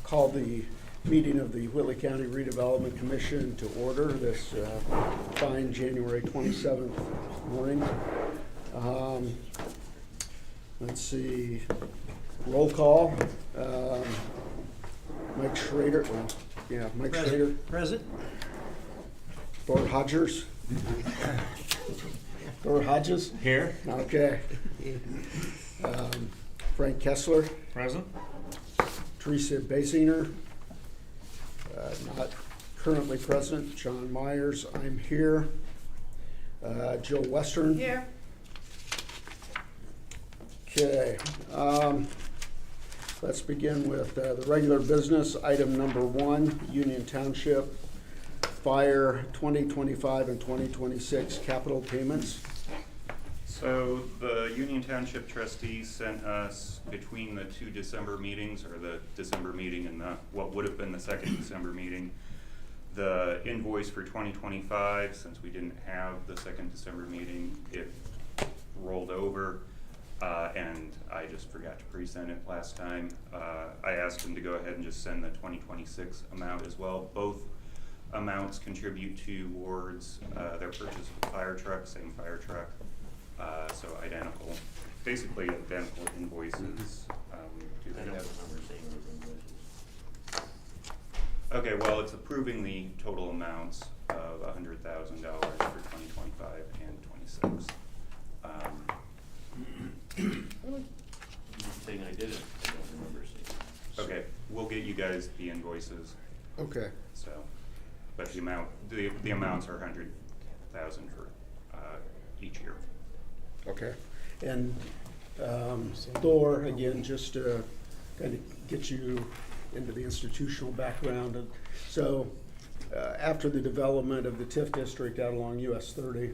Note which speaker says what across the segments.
Speaker 1: Call the meeting of the Whitley County Redevelopment Commission to order this fine January 27th morning. Let's see, roll call. Mike Schrader, Mike Schrader.
Speaker 2: Present.
Speaker 1: Thor Hodgers. Thor Hodges.
Speaker 2: Here.
Speaker 1: Okay. Frank Kessler.
Speaker 2: Present.
Speaker 1: Teresa Basinger, not currently present. John Myers, I'm here. Jill Western.
Speaker 3: Here.
Speaker 1: Okay. Let's begin with the regular business. Item number 1, Union Township Fire 2025 and 2026 capital payments.
Speaker 4: So the Union Township trustees sent us between the 2 December meetings, or the December meeting and what would have been the 2nd December meeting, the invoice for 2025. Since we didn't have the 2nd December meeting, it rolled over, and I just forgot to pre-send it last time. I asked them to go ahead and just send the 2026 amount as well. Both amounts contribute towards their purchase of a fire truck, same fire truck. So identical, basically identical invoices.
Speaker 2: I don't remember seeing those invoices.
Speaker 4: Okay, well, it's approving the total amounts of $100,000 for 2025 and 26.
Speaker 2: Thing I didn't, I don't remember seeing.
Speaker 4: Okay, we'll get you guys the invoices.
Speaker 1: Okay.
Speaker 4: So, but the amounts are $100,000 for each year.
Speaker 1: Okay. And Thor, again, just to kind of get you into the institutional background. So after the development of the TIF district out along US 30,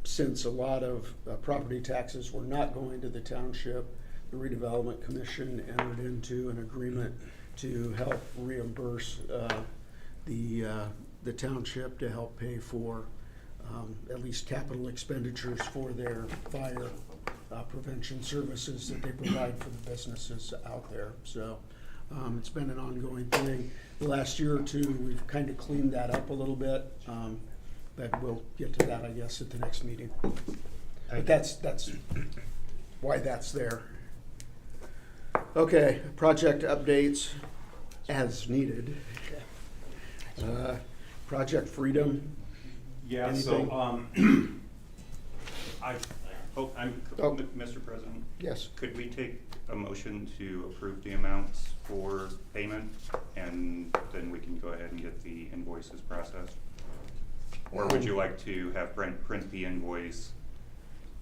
Speaker 1: since a lot of property taxes were not going to the township, the Redevelopment Commission entered into an agreement to help reimburse the township to help pay for at least capital expenditures for their fire prevention services that they provide for the businesses out there. So it's been an ongoing thing. The last year or two, we've kind of cleaned that up a little bit, but we'll get to that, I guess, at the next meeting. But that's why that's there. Okay, project updates as needed. Project Freedom.
Speaker 4: Yeah,
Speaker 1: Anything?
Speaker 4: Mr. President,
Speaker 1: Yes.
Speaker 4: could we take a motion to approve the amounts for payment, and then we can go ahead and get the invoices processed? Or would you like to have Brent print the invoice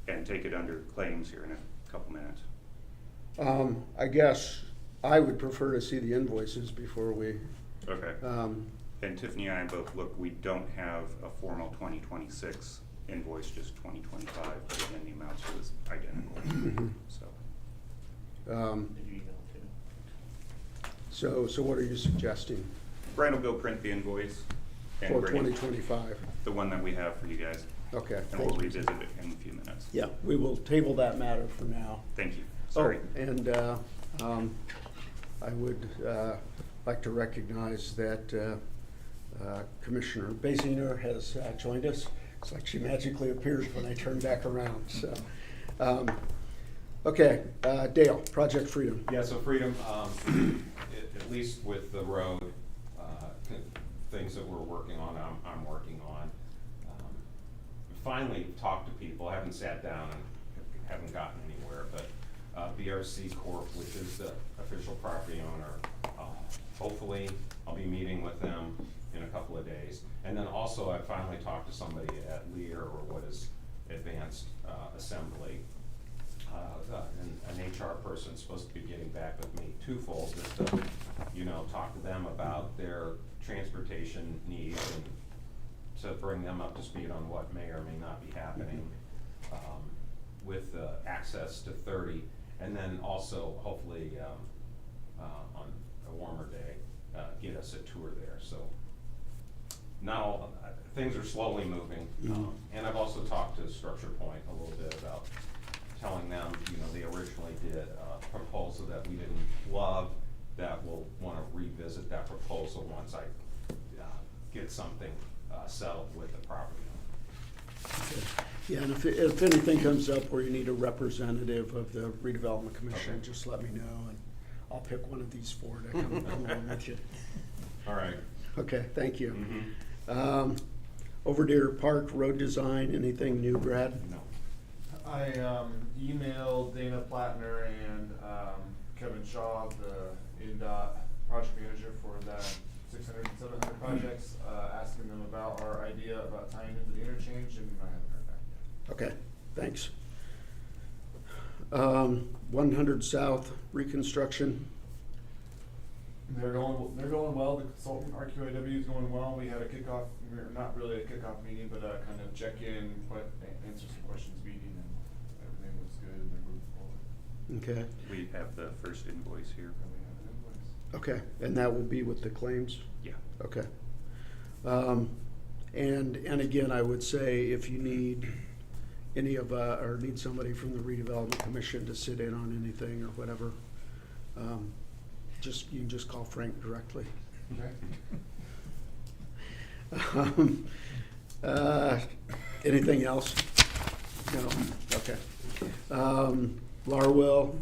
Speaker 4: and take it under claims here in a couple minutes?
Speaker 1: I guess I would prefer to see the invoices before we,
Speaker 4: Okay. And Tiffany and I both look, we don't have a formal 2026 invoice, just 2025, but again, the amounts was identical, so.
Speaker 2: Did you email too?
Speaker 1: so what are you suggesting
Speaker 4: Brian will go print the invoice and
Speaker 1: for
Speaker 4: bring it,
Speaker 1: 2025?
Speaker 4: the one that we have for you guys,
Speaker 1: Okay.
Speaker 4: and we'll revisit it in a few minutes.
Speaker 1: Yeah, we will table that matter for now.
Speaker 4: Thank you, sorry.
Speaker 1: Oh, and I would like to recognize that Commissioner Basinger has joined us. It's like she magically appears when I turn back around. So, okay, Dale, Project Freedom.
Speaker 5: Yeah, so Freedom, at least with the road, things that we're working on, I'm working on. Finally talked to people, haven't sat down and haven't gotten anywhere, but BRC Corp, which is the official property owner, hopefully I'll be meeting with them in a couple of days. And then also I finally talked to somebody at Lear, or what is Advanced Assembly. An HR person's supposed to be getting back with me twofold, just to, talk to them about their transportation needs and to bring them up to speed on what may or may not be happening with access to 30. And then also hopefully on a warmer day, get us a tour there. So not all, things are slowly moving. And I've also talked to Structure Point a little bit about telling them, they originally did a proposal proposal that we didn't love, that we'll wanna revisit that proposal once I get something settled with the property owner.
Speaker 1: Okay. Yeah, and if anything comes up where you need a representative of the redevelopment commission,
Speaker 5: Okay.
Speaker 1: just let me know, and I'll pick one of these four to come along with you.
Speaker 5: All right.
Speaker 1: Okay, thank you.
Speaker 5: Mhm.
Speaker 1: Overdeer Park road design, anything new, Brad?
Speaker 5: No.
Speaker 3: I emailed Dana Plattner and Kevin Shaw, the NDOT project manager for the 600 and 700 projects, asking them about our idea about tying into the interchange, and I haven't heard back yet.
Speaker 1: Okay, thanks. 100 South reconstruction.
Speaker 3: They're going well. The consultant RQAW is going well. We had a kickoff, or not really a kickoff meeting, but a kind of check-in, answer some questions meeting, and everything looks good, and they're moving forward.
Speaker 1: Okay,
Speaker 4: We have the first invoice here.
Speaker 3: And we have an invoice.
Speaker 1: okay, and that will be with the claims?
Speaker 4: Yeah.
Speaker 1: Okay. And again, I would say if you need any of, or need somebody from the redevelopment commission to sit in on anything or whatever, you can just call Frank directly.
Speaker 3: Okay.
Speaker 1: Anything else? No, okay. Larwill,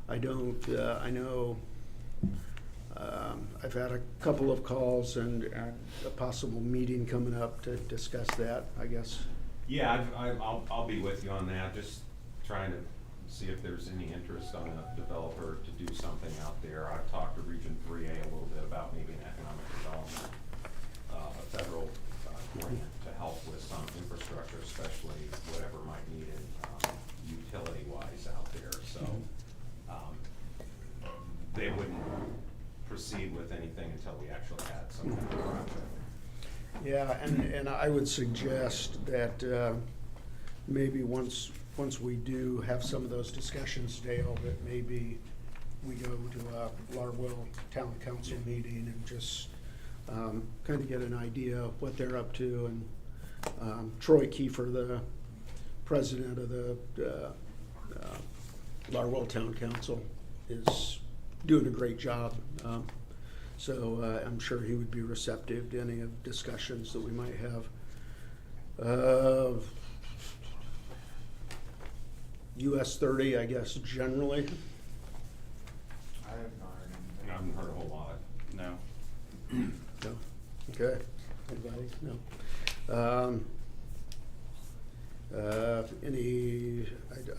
Speaker 1: I know, I've had a couple of calls and a possible meeting coming up to discuss that, I guess.
Speaker 5: Yeah, I'll be with you on that, just trying to see if there's any interest on a developer to do something out there. I've talked to Region 3A a little bit about maybe an economic development, a federal grant to help with some infrastructure, especially whatever might be needed utility-wise out there. So they wouldn't proceed with anything until we actually had some kind of project.
Speaker 1: Yeah, and I would suggest that maybe once we do have some of those discussions, Dale, that maybe we go to a Larwill Town Council meeting and just kind of get an idea of what they're up to. And Troy Kiefer, the president of the Larwill Town Council, is doing a great job. So I'm sure he would be receptive to any of discussions that we might have. US 30, I guess, generally.
Speaker 3: I have not heard
Speaker 5: I
Speaker 3: anything.
Speaker 5: haven't heard a whole lot.
Speaker 4: No.
Speaker 1: No. Okay. Anybody? No.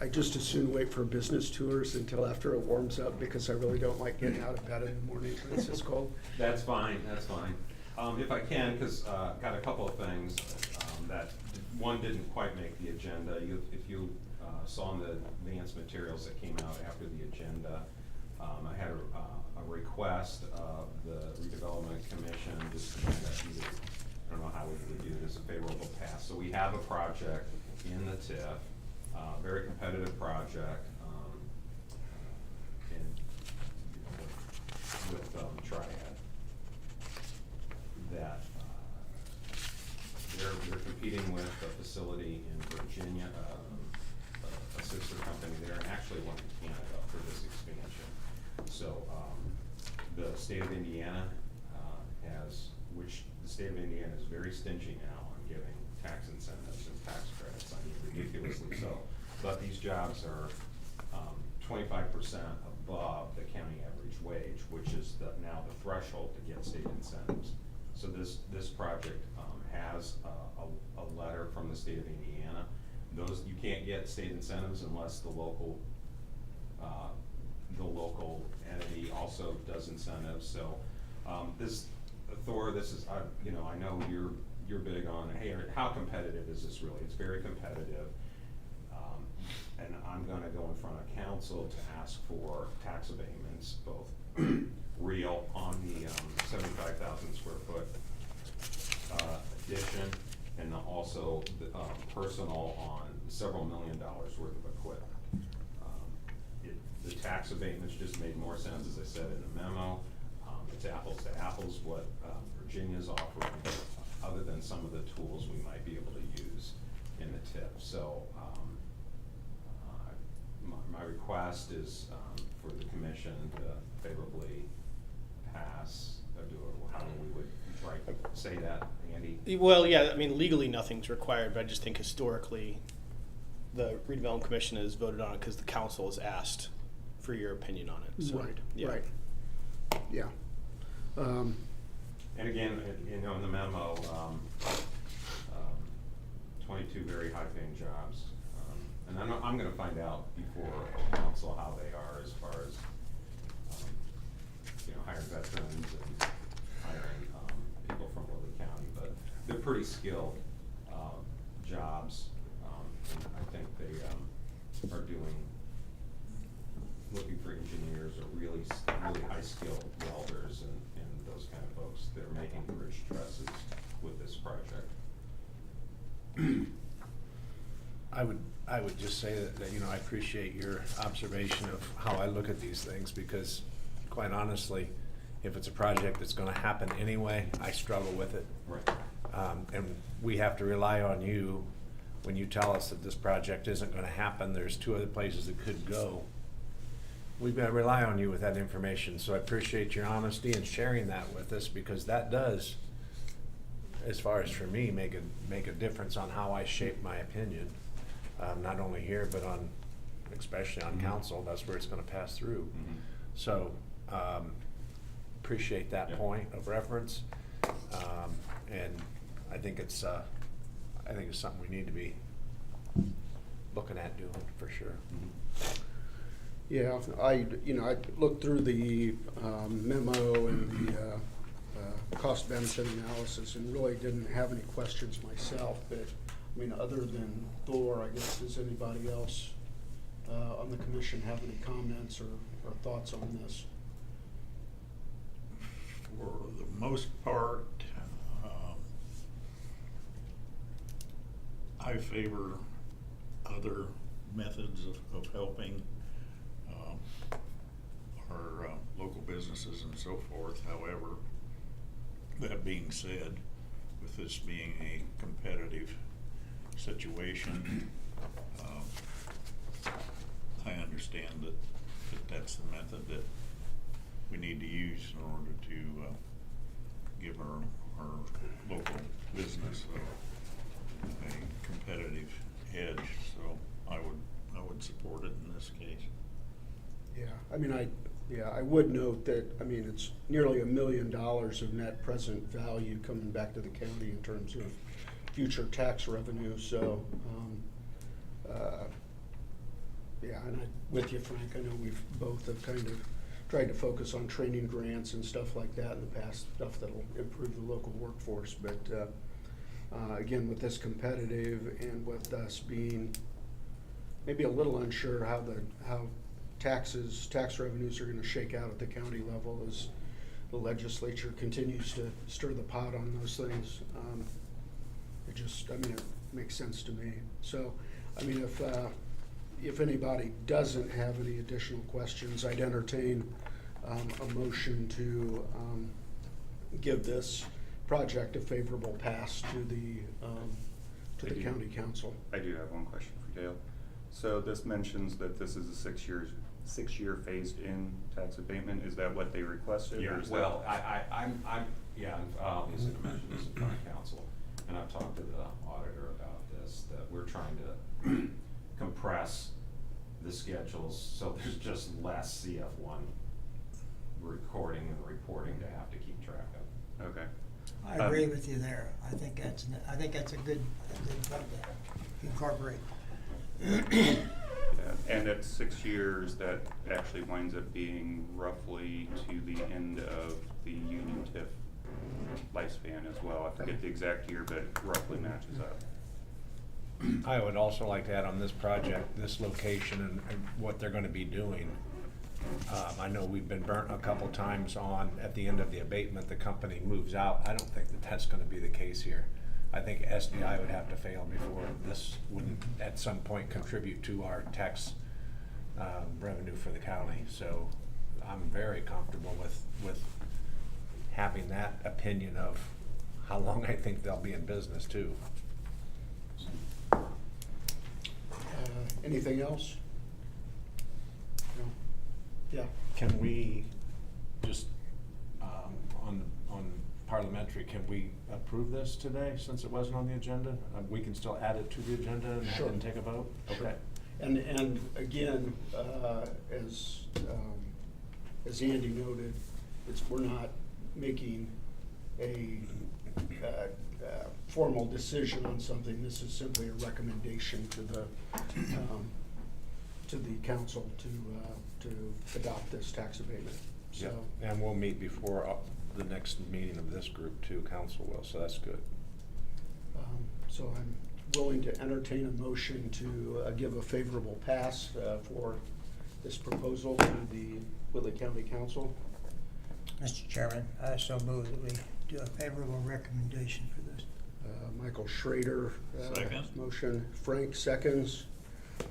Speaker 1: I just as soon wait for business tours until after it warms up, because I really don't like getting out of bed in the morning when it's this cold.
Speaker 5: That's fine, that's fine. If I can, because got a couple of things that, one didn't quite make the agenda. If you saw in the advanced materials that came out after the agenda, I had a request of the Redevelopment Commission, just to kind of either, I don't know how we would do this, a favorable pass. So we have a project in the TIF, very competitive project, with Triad, that they're competing with a facility in Virginia, a sister company there, and actually one in Canada for this expansion. So the state of Indiana which the state of Indiana is very stingy now on giving tax incentives and tax credits, I mean ridiculously so. But these jobs are 25% above the county average wage, which is now the threshold to get state incentives. So this project has a letter from the state of Indiana. You can't get state incentives unless the local entity also does incentives. So Thor, this is I know you're big on, hey, how competitive is this really? It's very competitive. And I'm gonna go in front of council to ask for tax abatements, both real on the 75,000 square foot addition, and also the personal on several $1 million worth of equipment. The tax abatements just made more sense, as I said in the memo. It's apples to apples what Virginia's offering, other than some of the tools we might be able to use in the TIF. So my request is for for the commission to favorably pass, or do, how we would say that, Andy?
Speaker 6: Well, yeah, I mean, legally nothing's required, but I just think historically, the redevelopment commission has voted on it because the council has asked for your opinion on it. So,
Speaker 1: Right,
Speaker 6: yeah.
Speaker 1: right. Yeah.
Speaker 5: And again, in the memo, 22 very high-paying jobs. And I'm gonna find out before council how they are as far as, hiring veterans and hiring, people from Lily County, but they're pretty skilled, jobs. And I think they, are looking for engineers or really high-skilled welders and those kind of folks. They're making bridge trusses with this project.
Speaker 7: I would just say that I appreciate your observation of how I look at these things, because quite honestly, if it's a project that's gonna happen anyway, I struggle with it.
Speaker 5: Right.
Speaker 7: And we have to rely on you when you tell us that this project isn't gonna happen. There's 2 other places it could go. We've got to rely on you with that information, so I appreciate your honesty and sharing that with us, because that does, as far as for me, make a difference on how I shape my opinion, not only here, but especially on council. That's where it's gonna pass through.
Speaker 5: Mhm.
Speaker 7: So, appreciate that
Speaker 5: Yeah.
Speaker 7: point of reference, and I think it's something we need to be looking at doing, for sure.
Speaker 5: Mhm.
Speaker 1: Yeah, I looked through the memo and the cost benefit analysis and really didn't have any questions myself, but, other than Thor, I guess, does anybody else on the commission have any comments or thoughts on this?
Speaker 8: For the most part, I favor other methods of helping our local businesses and so forth. However, that being said, with this being a competitive situation, I understand that that's the method that we need to use in order to give our local business a competitive edge. So I would support it in this case.
Speaker 1: Yeah, I would note that, it's nearly $1 million of net present value coming back to the county in terms of future tax revenue, so, and with you, Frank, I know we've both have kind of tried to focus on training grants and stuff like that in the past, stuff that'll improve the local workforce, but, again, with this competitive and with us being maybe a little unsure how tax revenues are gonna shake out at the county level as the legislature continues to stir the pot on those things. It makes sense to me. So, if anybody doesn't have any additional questions, I'd entertain a motion to give this project a favorable pass to the county council.
Speaker 4: I do have one question for Dale. So this mentions that this is a six-year phased-in tax abatement. Is that what they requested?
Speaker 5: Yeah,
Speaker 4: or is that-
Speaker 5: well, obviously I mentioned this in front of council, and I've talked to the auditor about this, that we're trying to compress the schedules so there's just less CF1 recording and reporting to have to keep track of.
Speaker 4: Okay.
Speaker 9: I agree with you there. I think that's a good thing to incorporate.
Speaker 4: Yeah, and at 6 years, that actually winds up being roughly to the end of the union TIF lifespan as well. I forget the exact year, but roughly matches up.
Speaker 7: I would also like to add on this project, this location and what they're gonna be doing. I know we've been burnt a couple times on, at the end of the abatement, the company moves out. I don't think that that's gonna be the case here. I think SDI would have to fail before this wouldn't at some point contribute to our tax revenue for the county. So I'm very comfortable with having that opinion of how long I think they'll be in business too.
Speaker 1: Anything else? No? Yeah.
Speaker 7: Can we just, on parliamentary, can we approve this today since it wasn't on the agenda? We can still add it to the agenda
Speaker 1: Sure.
Speaker 7: and take a vote?
Speaker 1: Sure.
Speaker 7: Okay.
Speaker 1: And again, as Andy noted, we're not making a formal decision on something. This is simply a recommendation to the council to adopt this tax abatement. So,
Speaker 7: Yep. And we'll meet before the next meeting of this group too, council will, so that's good.
Speaker 1: so I'm willing to entertain a motion to give a favorable pass for this proposal to the Whitley County Council.
Speaker 9: Mr. Chairman, I so move that we do a favorable recommendation for this.
Speaker 1: Michael Schrader.
Speaker 8: Second.
Speaker 1: Motion. Frank seconds.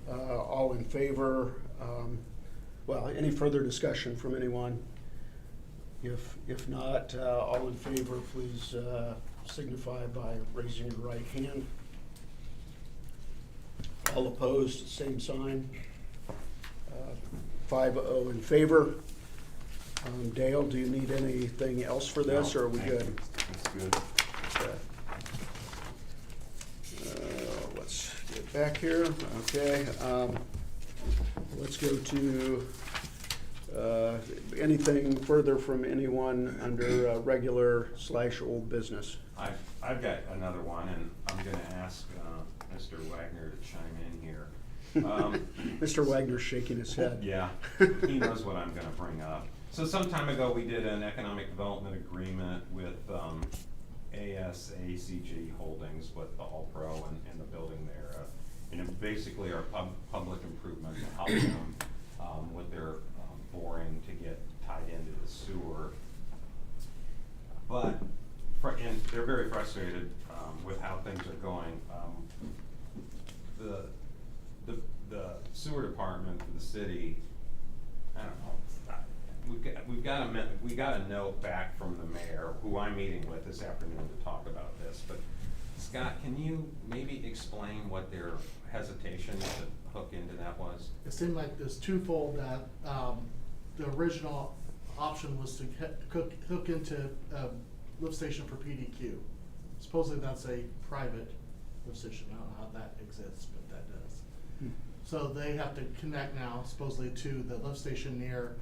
Speaker 1: All in favor. Well, any further discussion from anyone? If not, all in favor, please signify by raising your right hand. All opposed, same sign. 5-0 in favor. Dale, do you need anything else for this, or are we
Speaker 5: Thank
Speaker 1: good?
Speaker 5: you. That's good.
Speaker 1: Okay. Let's get back here, okay. Let's go to anything further from anyone under regular/old business.
Speaker 5: I've got another one, and I'm gonna ask Mr. Wagner to chime in here.
Speaker 1: Mr. Wagner's shaking his head.
Speaker 5: Yeah, he knows what I'm gonna bring up. So some time ago, we did an economic development agreement with ASACG Holdings with the All Pro and the building there. And it basically our public improvement to help them with their boring to get tied into the sewer. But, and they're very frustrated with how things are going. The sewer department for the city, I don't know, we got a note back from the mayor, who I'm meeting with this afternoon to talk about this, but Scott, can you maybe explain what their hesitation to hook into that was?
Speaker 10: It seemed like there's twofold that, the original option was to hook into a lift station for PDQ. Supposedly that's a private lift station, I don't know how that exists, but that does. So they have to connect now supposedly to the lift station near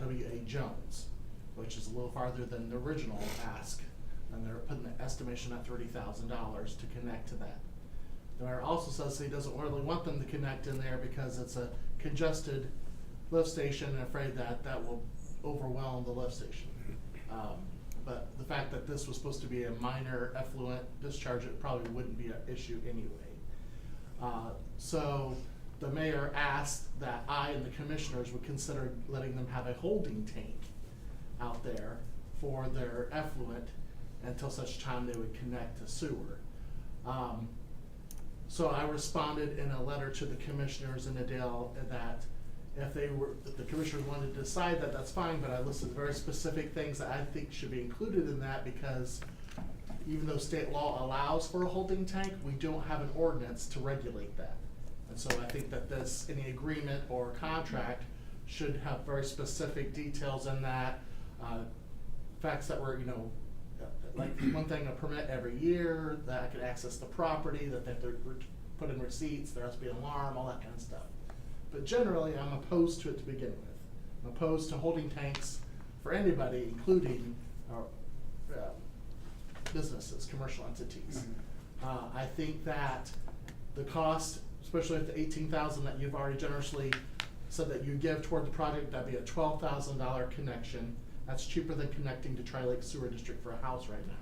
Speaker 10: W.A. Jones, which is a little farther than the original ask, and they're putting the estimation at $30,000 to connect to that. The mayor also says he doesn't really want them to connect in there because it's a congested lift station and afraid that that will overwhelm the lift station. But the fact that this was supposed to be a minor effluent discharge, it probably wouldn't be an issue anyway. So the mayor asked that I and the commissioners would consider letting them have a holding tank out there for their effluent until such time they would connect to sewer. So I responded in a letter to the commissioners in Adele that if the commissioners wanted to decide that, that's fine, but I listed very specific things that I think should be included in that, because even though state law allows for a holding tank, we don't have an ordinance to regulate that. And so I think that any agreement or contract should have very specific details in that, facts that were, like one thing, a permit every year, that I could access the property, that they have to put in receipts, there has to be an alarm, all that kind of stuff. But generally, I'm opposed to it to begin with. I'm opposed to holding tanks for anybody, including businesses, commercial entities. I think that the cost, especially at the $18,000 that you've already generously said that you give toward the project, that'd be a $12,000 connection. That's cheaper than connecting to Tri-Lake Sewer District for a house right now.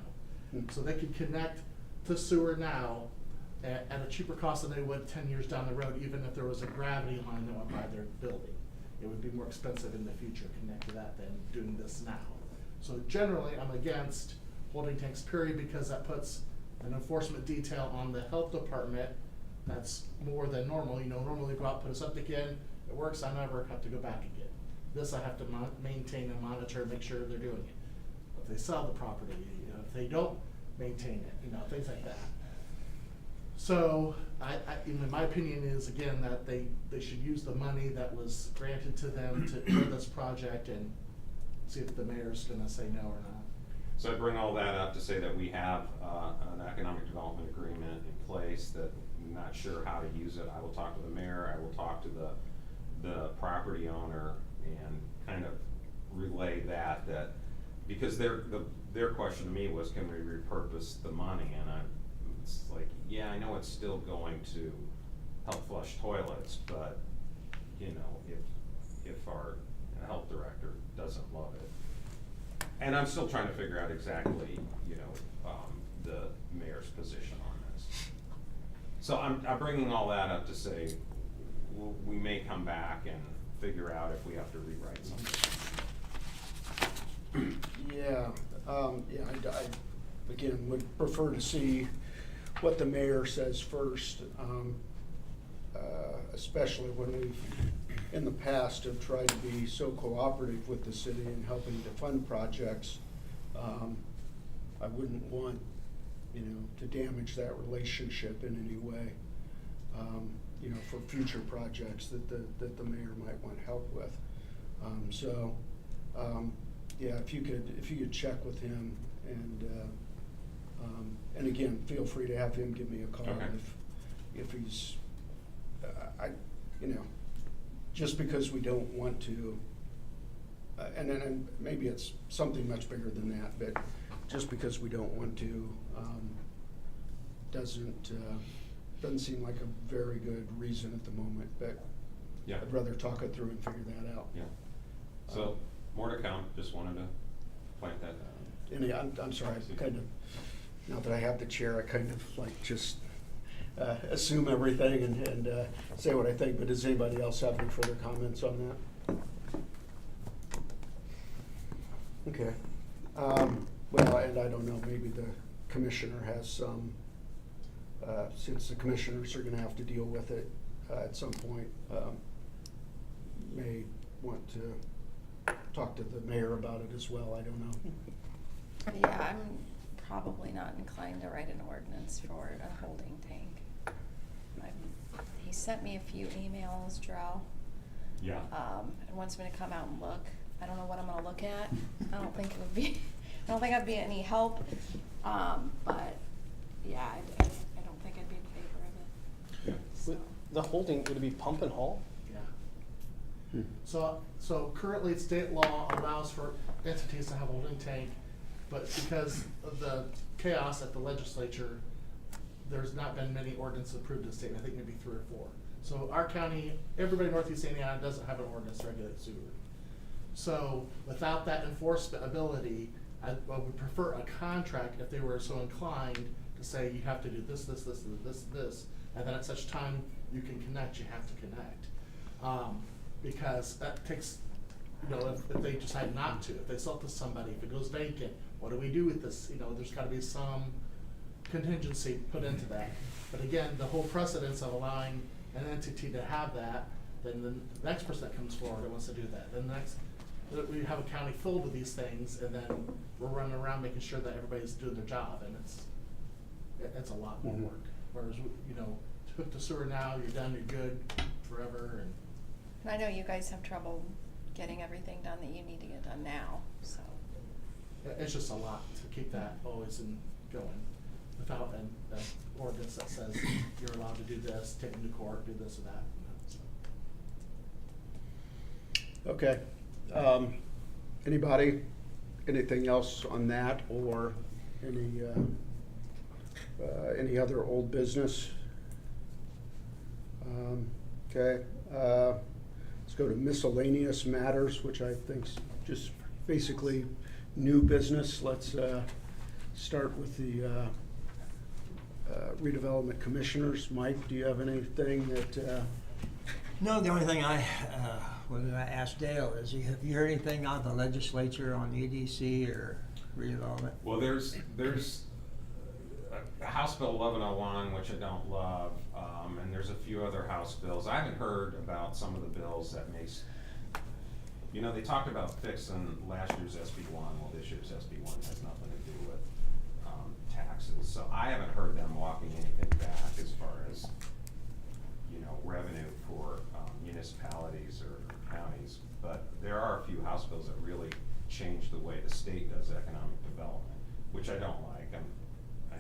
Speaker 10: So they could connect to sewer now at a cheaper cost than they would 10 years down the road, even if there was a gravity line that went by their building. It would be more expensive in the future to connect to that than doing this now. So generally, I'm against holding tanks, period, because that puts an enforcement detail on the health department that's more than normal. Normally go out, put a septic in, it works, I never have to go back again. This I have to maintain and monitor, make sure they're doing it. If they sell the property, if they don't maintain it, things like that. So, my opinion is, again, that they should use the money that was granted to them for this project and see if the mayor's gonna say no or not.
Speaker 5: So I bring all that up to say that we have an economic development agreement in place, that I'm not sure how to use it. I will talk to the mayor, I will talk to the property owner and kind of relay that, because their question to me was, can we repurpose the money? And it's like, yeah, I know it's still going to help flush toilets, but, you know, if our health director doesn't love it. And I'm still trying to figure out exactly, you know, the mayor's position on this. So I'm bringing all that up to say, we may come back and figure out if we have to rewrite something.
Speaker 1: Yeah, I again, would prefer to see what the mayor says first, especially when we've, in the past, have tried to be so cooperative with the city in helping to fund projects. I wouldn't want, you know, to damage that relationship in any way, you know, for future projects that the mayor might want help with. Yeah, if you could check with him and again, feel free to have him give me a call
Speaker 5: Okay.
Speaker 1: if he's, you know, just because we don't want to, and then maybe it's something much bigger than that, but just because we don't want to, doesn't seem like a very good reason at the moment, but
Speaker 5: Yeah.
Speaker 1: I'd rather talk it through and figure that out.
Speaker 5: Yeah. So, more to come, just wanted to plant that.
Speaker 1: I'm sorry, I kind of, now that I have the chair, I kind of like just assume everything and say what I think, but does anybody else have any further comments on that? Okay. Well, and I don't know, maybe the commissioner has some, since the commissioners are gonna have to deal with it at some point, may want to talk to the mayor about it as well, I don't know.
Speaker 11: Yeah, I'm probably not inclined to write an ordinance for a holding tank. He sent me a few emails, Drew.
Speaker 5: Yeah.
Speaker 11: And wants me to come out and look. I don't know what I'm gonna look at. I don't think I'd be any help. But yeah, I don't think I'd be in favor of it.
Speaker 5: Yeah.
Speaker 11: So.
Speaker 6: The holding, would it be pump and haul?
Speaker 10: Yeah. So currently state law allows for entities to have a holding tank, but because of the chaos at the legislature, there's not been many ordinances approved in the state, I think maybe 3 or 4. So our county, everybody in Northeast Indiana doesn't have an ordinance to regulate sewer. So without that enforcement ability, I would prefer a contract if they were so inclined to say you have to do this, and then at such time you can connect, you have to connect. Because that takes, you know, if they decide not to, if they sell to somebody, if it goes vacant, what do we do with this? You know, there's gotta be some contingency put into that. But again, the whole precedence of allowing an entity to have that, then the next person that comes forward that wants to do that, then the next, we have a county filled with these things, and then we're running around making sure that everybody's doing their job, and it's a lot more work. Whereas, you know, hook the sewer now, you're done, you're good forever, and
Speaker 11: I know you guys have trouble getting everything done that you need to get done now, so.
Speaker 10: it's just a lot to keep that always going without an ordinance that says you're allowed to do this, take them to court, do this or that. So.
Speaker 1: Okay. Anybody, anything else on that, or any other old business? Okay, let's go to miscellaneous matters, which I think's just basically new business. Let's start with the redevelopment commissioners. Mike, do you have anything that?
Speaker 9: No, the only thing I was gonna ask Dale is, have you heard anything out of the legislature on EDC or redevelopment?
Speaker 5: Well, there's House Bill 1101, which I don't love, and there's a few other House bills. I haven't heard about some of the bills that you know, they talked about fixing last year's SB1. Well, this year's SB1 has nothing to do with tax taxes. So I haven't heard them walking anything back as far as, you know, revenue for municipalities or counties. But there are a few House bills that really change the way the state does economic development, which I don't like. I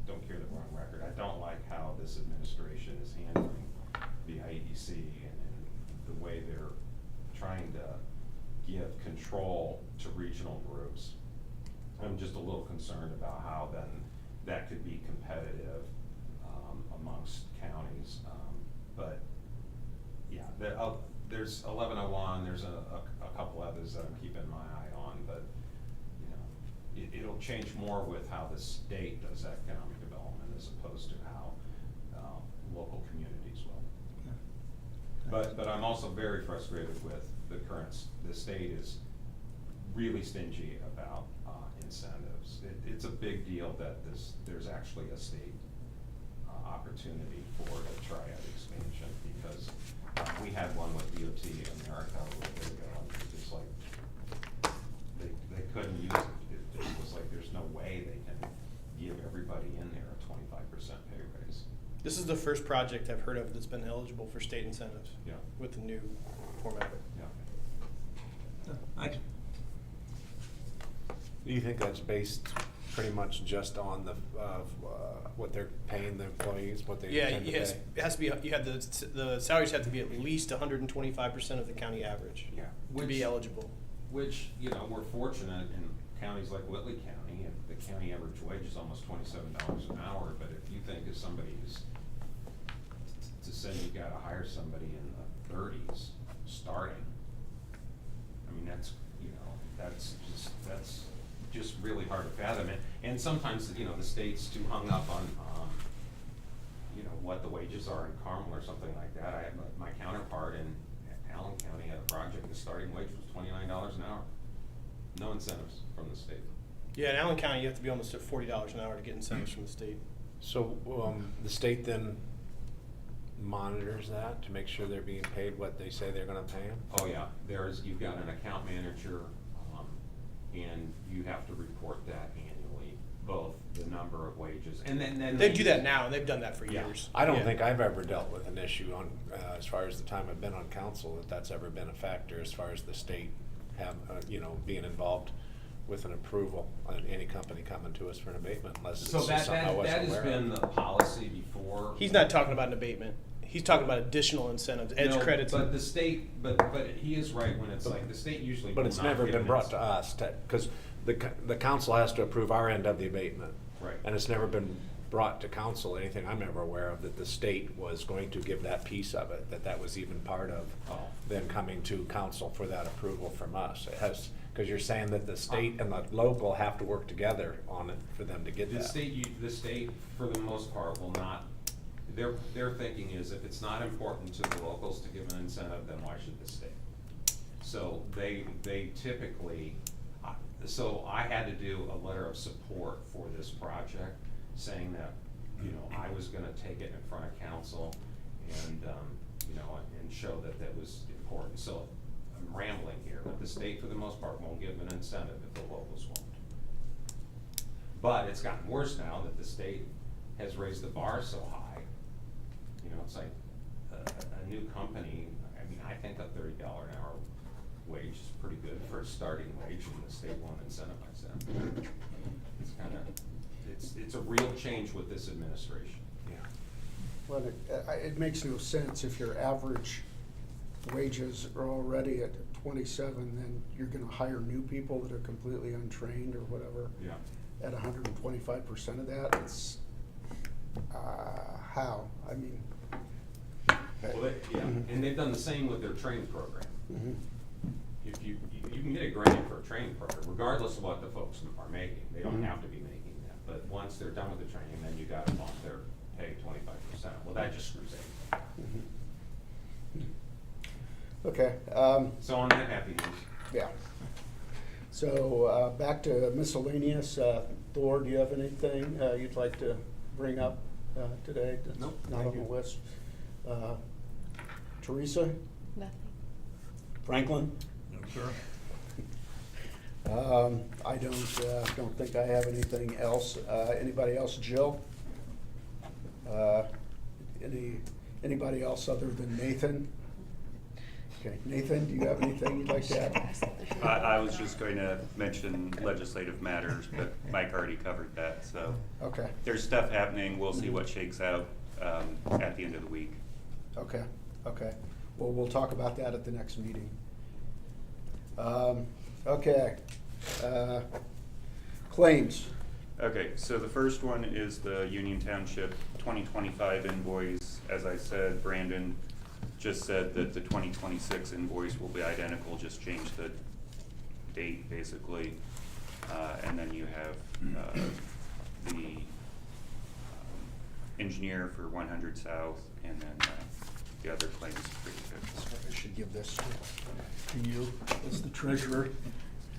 Speaker 5: don't hear the wrong record. I don't like how this administration is handling the IEDC and the way they're trying to give control to regional groups. I'm just a little concerned about how then that could be competitive amongst counties. But yeah, there's 1101, there's a couple others that I'm keeping my eye on, but you know, it'll change more with how the state does economic development as opposed to how local communities will. But I'm also very frustrated with the state is really stingy about incentives. It's a big deal that there's actually a state opportunity for the triad expansion, because we had one with DOT America a little bit ago, and it was like they couldn't use it. It was like there's no way they can give everybody in there a 25% pay raise.
Speaker 6: This is the first project I've heard of that's been eligible for state incentives.
Speaker 5: Yeah.
Speaker 6: With the new format.
Speaker 5: Yeah.
Speaker 9: Thanks.
Speaker 7: Do you think that's based pretty much just on the, what they're paying the employees, what they
Speaker 6: Yeah,
Speaker 7: intend to
Speaker 6: yes,
Speaker 7: pay?
Speaker 6: it has to be, you have the salaries have to be at least 125% of the county average.
Speaker 5: Yeah.
Speaker 6: To be eligible.
Speaker 5: Which, you know, we're fortunate in counties like Whitley County, and the county average wage is almost $27 an hour, but if you think of somebody who's, to say you gotta hire somebody in the 30s starting, I mean, that's, you know, that's just really hard to fathom it. And sometimes, you know, the state's too hung up on, you know, what the wages are in Carmel or something like that. I have my counterpart in Allen County had a project, the starting wage was $29 an hour. No incentives from the state.
Speaker 6: Yeah, in Allen County, you have to be almost at $40 an hour to get incentives from the state.
Speaker 7: So, the state then monitors that to make sure they're being paid what they say they're gonna pay them?
Speaker 5: Oh, yeah, you've got an account manager, and you have to report that annually, both the number of wages, and then.
Speaker 6: They do that now, and they've done that for
Speaker 5: Yeah.
Speaker 6: years.
Speaker 7: I don't
Speaker 6: Yeah.
Speaker 7: think I've ever dealt with an issue on, as far as the time I've been on council, that's ever been a factor as far as the state have, you know, being involved with an approval on any company coming to us for an abatement, unless it's
Speaker 5: So
Speaker 7: just
Speaker 5: that
Speaker 7: something I wasn't
Speaker 5: has
Speaker 7: aware
Speaker 5: been
Speaker 7: of.
Speaker 5: the policy before.
Speaker 6: He's not talking about an abatement. He's talking about additional incentives, edge
Speaker 5: No,
Speaker 6: credits.
Speaker 5: But the state, but he is right when it's like, the state usually
Speaker 7: But
Speaker 5: will
Speaker 7: it's
Speaker 5: not
Speaker 7: never
Speaker 5: give
Speaker 7: been
Speaker 5: an
Speaker 7: brought to
Speaker 5: incentive.
Speaker 7: us, because the council has to approve our end of the abatement.
Speaker 5: Right.
Speaker 7: And it's never been brought to council, anything I'm ever aware of, that the state was going to give that piece of it, that was even part of
Speaker 5: Oh.
Speaker 7: them coming to council for that approval from us. It has, because you're saying that the state and the local have to work together on it for them to get
Speaker 5: The
Speaker 7: that.
Speaker 5: state, for the most part, will not, their thinking is if it's not important to the locals to give an incentive, then why should the state? So they typically, so I had to do a letter of support for this project, saying that, you know, I was gonna take it in front of council and, you know, and show that that was important. So I'm rambling here, but the state, for the most part, won't give an incentive if the locals won't. But it's gotten worse now that the state has raised the bar so high. You know, it's like a new company, I mean, I think a $30 an hour wage is pretty good for a starting wage, and the state won't incentivize that. It's kinda, it's a real change with this administration.
Speaker 7: Yeah.
Speaker 1: Well, it makes no sense if your average wages are already at 27, then you're gonna hire new people that are completely untrained or whatever.
Speaker 5: Yeah.
Speaker 1: At 125% of that, it's, how? I mean.
Speaker 5: Well, and they've done the same with their training program.
Speaker 1: Mhm.
Speaker 5: If you can get a grant for a training program, regardless of what the folks are making, they don't
Speaker 1: Mhm.
Speaker 5: have to be making that, but once they're done with the training, then you gotta bump their pay 25%, well, that just screws everything.
Speaker 1: Okay,
Speaker 5: So on that happy news,
Speaker 1: yeah. So, back to miscellaneous, Thor, do you have anything, you'd like to bring up, today? That's
Speaker 5: Nope.
Speaker 1: not on
Speaker 7: Thank
Speaker 1: the
Speaker 7: you.
Speaker 1: list. Teresa?
Speaker 11: Nothing.
Speaker 1: Franklin?
Speaker 8: No, sir.
Speaker 1: I don't think I have anything else. Anybody else? Jill? Anybody else other than Nathan? Okay, Nathan, do you have anything you'd like to add?
Speaker 4: I was just going to mention legislative matters, but Mike already covered that, so.
Speaker 1: Okay,
Speaker 4: There's stuff happening, we'll see what shakes out at the end of the week.
Speaker 1: okay. Well, we'll talk about that at the next meeting. Okay. Claims.
Speaker 4: Okay, so the first one is the Union Township 2025 invoice. As I said, Brandon just said that the 2026 invoice will be identical, just change the date basically. And then you have the engineer for 100 South, and then the other claims is pretty good.
Speaker 1: So I should give this to you as the treasurer.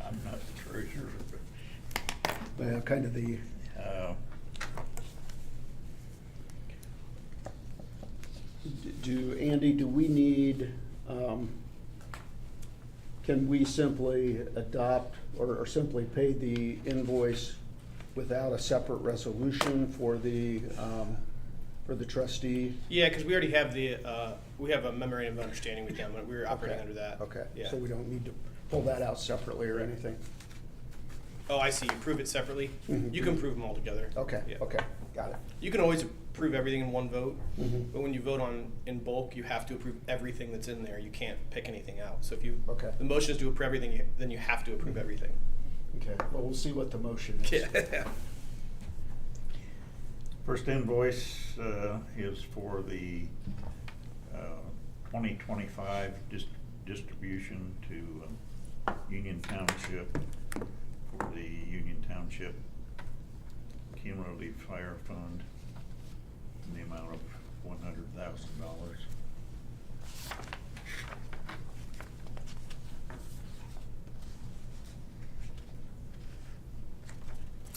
Speaker 8: I'm not the treasurer,
Speaker 1: Well, kind of the, Andy, do we need, can we simply adopt or simply pay the invoice without a separate resolution for the trustee?
Speaker 6: Yeah, because we already have we have a memorandum of understanding with them, we were operating
Speaker 1: Okay.
Speaker 6: under that.
Speaker 1: Okay,
Speaker 6: Yeah.
Speaker 1: so we don't need to pull that out separately or anything?
Speaker 6: Oh, I see, you prove it separately?
Speaker 1: Mhm.
Speaker 6: You can prove them all together.
Speaker 1: Okay,
Speaker 6: Yeah.
Speaker 1: okay, got it.
Speaker 6: You can always approve everything in one vote,
Speaker 1: Mhm.
Speaker 6: but when you vote in bulk, you have to approve everything that's in there. You can't pick anything out. So if
Speaker 1: Okay.
Speaker 6: the motion is to approve everything, then you have to approve everything.
Speaker 1: Okay, well, we'll see what the motion is.
Speaker 6: Yeah.
Speaker 8: first invoice is for the 2025 distribution to Union Township for the Union Township Cumulative Fire Fund in the amount of $100,000.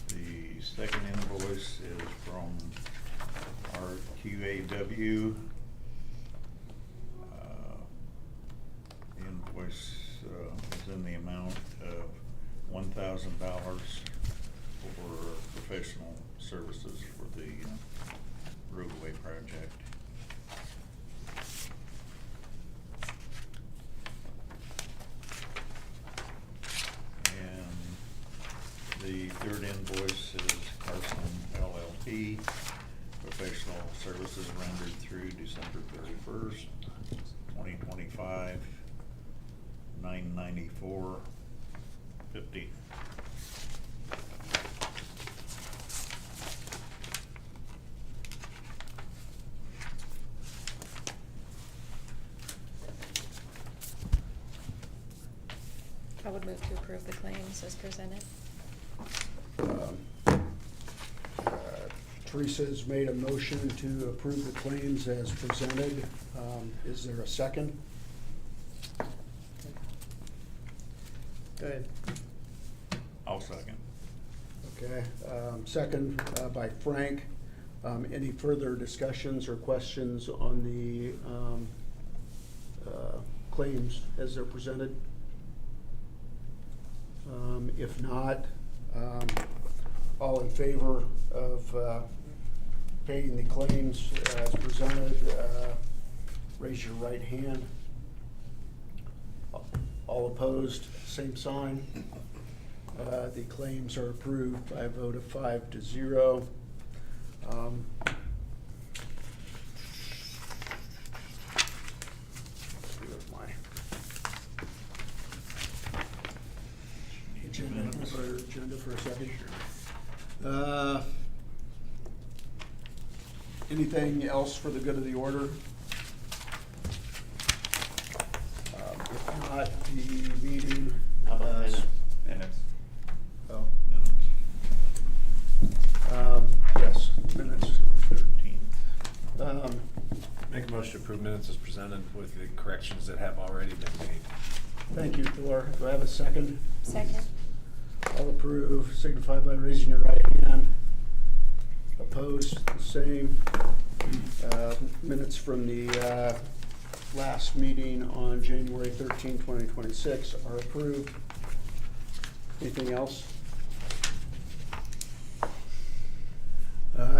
Speaker 8: The second invoice is from our QAW. The invoice is in the amount of $1,000 for professional services for the roadway project. And the third invoice is Carson LLP, professional services rendered through December 31st, 2025, $994.50.
Speaker 11: I would move to approve the claims as presented.
Speaker 1: Teresa's made a motion to approve the claims as presented. Is there a second?
Speaker 9: Go ahead.
Speaker 8: I'll second.
Speaker 1: Okay, second by Frank. Any further discussions or questions on the claims as they're presented? If not, all in favor of paying the claims as presented, raise your right hand. All opposed, same sign. The claims are approved by a vote of 5-0. Agenda for a second. Anything else for the good of the order? If not, the meeting.
Speaker 2: How about minutes?
Speaker 4: Minutes.
Speaker 1: Oh, yes, minutes.
Speaker 8: 13th.
Speaker 7: Make a motion to approve minutes as presented with the corrections that have already been made.
Speaker 1: Thank you, Thor. Do I have a second?
Speaker 11: Second.
Speaker 1: All approve, signify by raising your right hand. Opposed, the same. Minutes from the last meeting on January 13, 2026 are approved. Anything else?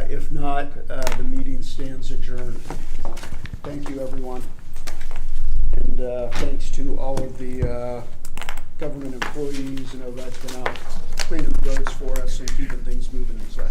Speaker 1: If not, the meeting stands adjourned. Thank you, everyone. And thanks to all of the government employees and everybody's been out cleaning the roads for us and keeping things moving inside.